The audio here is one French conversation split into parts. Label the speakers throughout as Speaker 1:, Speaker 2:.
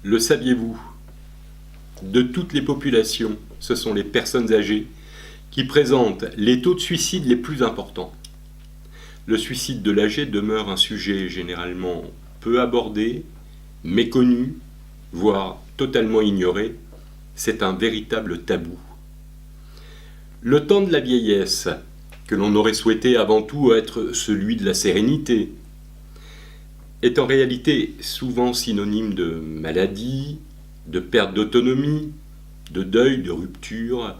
Speaker 1: Le saviez-vous? De toutes les populations, ce sont les personnes âgées qui présentent les taux de suicide les plus importants. Le suicide de l'âgé demeure un sujet généralement peu abordé, méconnu, voire totalement ignoré. C'est un véritable tabou. Le temps de la vieillesse, que l'on aurait souhaité avant tout être celui de la sérénité, est en réalité souvent synonyme de maladie, de perte d'autonomie, de deuil, de rupture,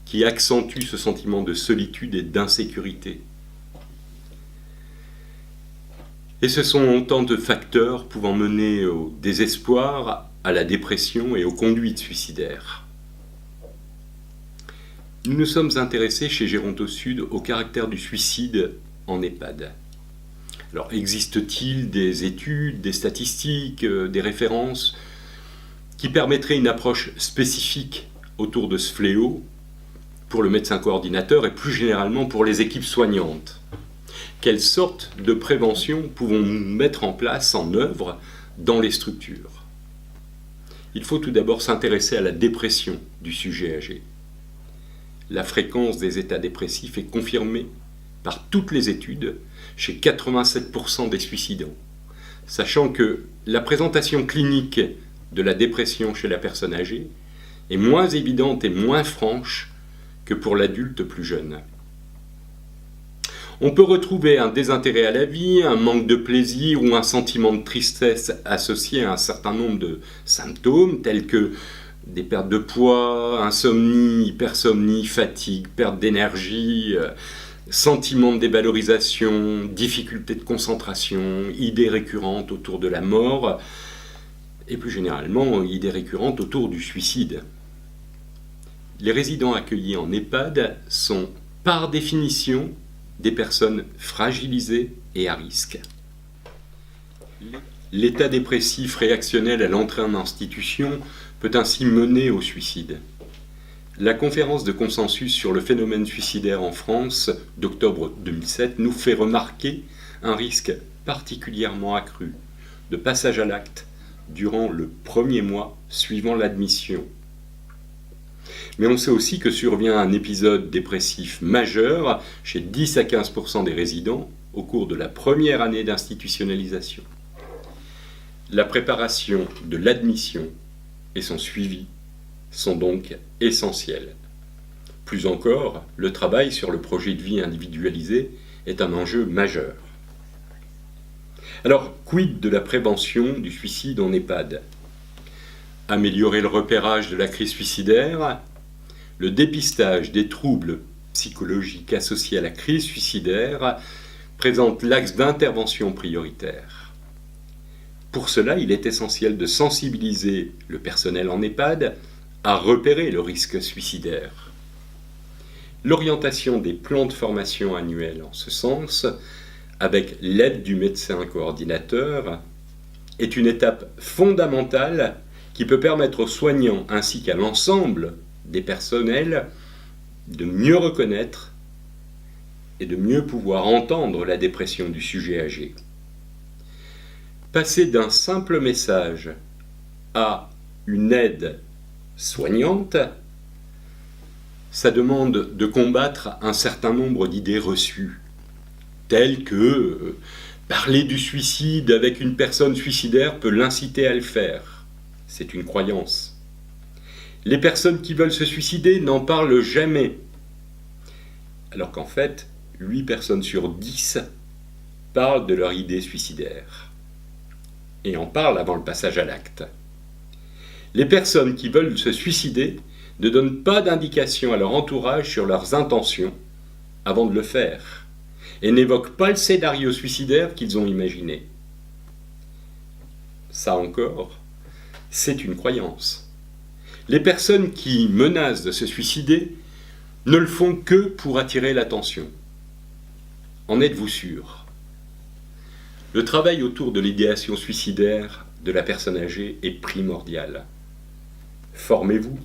Speaker 1: qui accentue ce sentiment de solitude et d'insécurité. Et ce sont autant de facteurs pouvant mener au désespoir, à la dépression et aux conduites suicidaires. Nous nous sommes intéressés chez Gérontosud au caractère du suicide en EHPAD. Alors, existe-t-il des études, des statistiques, des références qui permettraient une approche spécifique autour de ce fléau pour le médecin coordinateur et plus généralement pour les équipes soignantes? Quelles sortes de prévention pouvons-nous mettre en place, en œuvre, dans les structures? Il faut tout d'abord s'intéresser à la dépression du sujet âgé. La fréquence des états dépressifs est confirmée par toutes les études chez 87% des suicidants, sachant que la présentation clinique de la dépression chez la personne âgée est moins évidente et moins franche que pour l'adulte plus jeune. On peut retrouver un désintérêt à la vie, un manque de plaisir ou un sentiment de tristesse associé à un certain nombre de symptômes tels que des pertes de poids, insomnie, hypersomnie, fatigue, perte d'énergie, sentiment de dévalorisation, difficulté de concentration, idées récurrentes autour de la mort et plus généralement idées récurrentes autour du suicide. Les résidents accueillis en EHPAD sont par définition des personnes fragilisées et à risque. L'état dépressif réactionnel à l'entrée en institution peut ainsi mener au suicide. La conférence de consensus sur le phénomène suicidaire en France d'octobre 2007 nous fait remarquer un risque particulièrement accru de passage à l'acte durant le premier mois suivant l'admission. Mais on sait aussi que survient un épisode dépressif majeur chez 10 à 15% des résidents au cours de la première année d'institutionnalisation. La préparation de l'admission et son suivi sont donc essentiels. Plus encore, le travail sur le projet de vie individualisé est un enjeu majeur. Alors, quid de la prévention du suicide en EHPAD? Améliorer le repérage de la crise suicidaire, le dépistage des troubles psychologiques associés à la crise suicidaire présente l'axe d'intervention prioritaire. Pour cela, il est essentiel de sensibiliser le personnel en EHPAD à repérer le risque suicidaire. L'orientation des plans de formation annuels en ce sens, avec l'aide du médecin coordinateur, est une étape fondamentale qui peut permettre aux soignants ainsi qu'à l'ensemble des personnels de mieux reconnaître et de mieux pouvoir entendre la dépression du sujet âgé. Passer d'un simple message à une aide soignante, ça demande de combattre un certain nombre d'idées reçues, telles que parler du suicide avec une personne suicidaire peut l'inciter à le faire. C'est une croyance. Les personnes qui veulent se suicider n'en parlent jamais, alors qu'en fait, 8 personnes sur 10 parlent de leur idée suicidaire et en parlent avant le passage à l'acte. Les personnes qui veulent se suicider ne donnent pas d'indication à leur entourage sur leurs intentions avant de le faire et n'évoquent pas le scénario suicidaire qu'ils ont imaginé. Ça encore, c'est une croyance. Les personnes qui menacent de se suicider ne le font que pour attirer l'attention. En êtes-vous sûr? Le travail autour de l'idéation suicidaire de la personne âgée est primordial. Formez-vous,